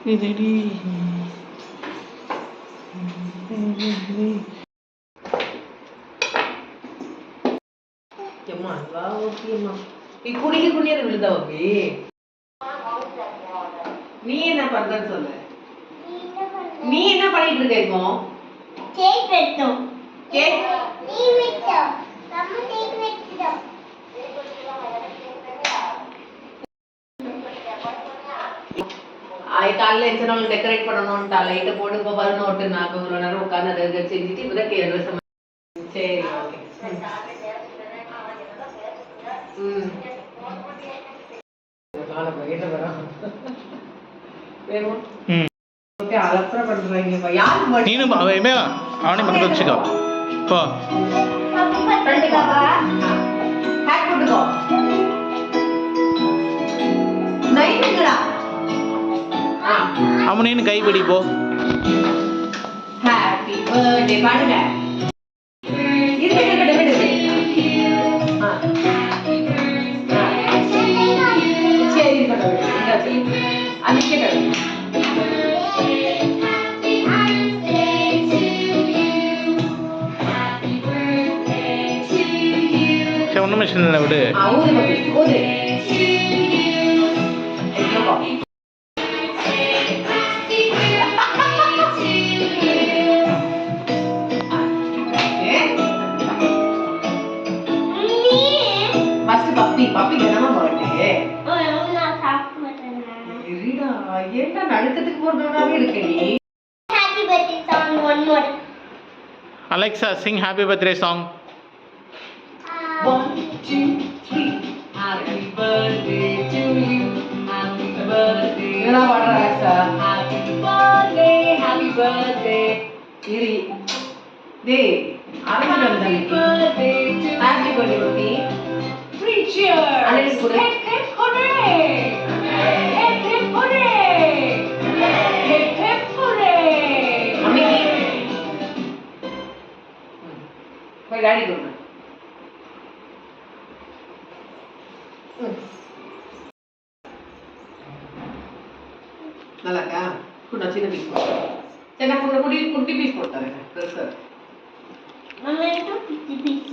இதடி அம்மா வா ஓகேம்மா நீ குடிக்க குடியாத விழுதா ஓகே நீ என்ன பண்றன்னு சொல்லு நீ என்ன பண்ணிட்டு இருக்க இப்போ கேக் வெட்டோம் கேக் நீ வெட்டோ நம்ம கேக் வெட்டோம் காலையில் எந்த நாள் டெக்கரேட் பண்ணணும்ட்டா லைட்டை போட்டு இப்போ பலூன் ஓட்டு நான் இப்போ இவ்வளோ நேரம் உட்காந்து அதை செஞ்சுட்டு இப்போ தான் ட்ரெஸ் சரி ஓகே ನೀನು ಅವನೇ ಮನೆ ವச்சுக்கோ போ அவனேன்னு கை பிடி போ ஹாப்பி பர்த்டே பாடுங்க ஒன்றும் மிஷின் இல்லை விடு பப்பி தானமா பர்த்டே என்ன நடுக்கத்துக்கு போறதுனாவே இருக்கு நீ happy birthday song one more Alexa Singh happy birthday song 1 2 3 Happy birthday to you Happy birthday என்ன பாடுற அலெக்சா Happy birthday இரி டேய் ஆரம்பிச்சு வந்தானே Happy birthday puppy 3 cheers Alex கூட hip hooray hip hooray hip hooray அம்மே போய் டாடி கொடுங்க நல்லாக்கா குண்டா சின்ன பீஸ் சின்ன குண்ட குடி குட்டி பீஸ் போட்டாரு சார் மம்மி டு 50 பீஸ்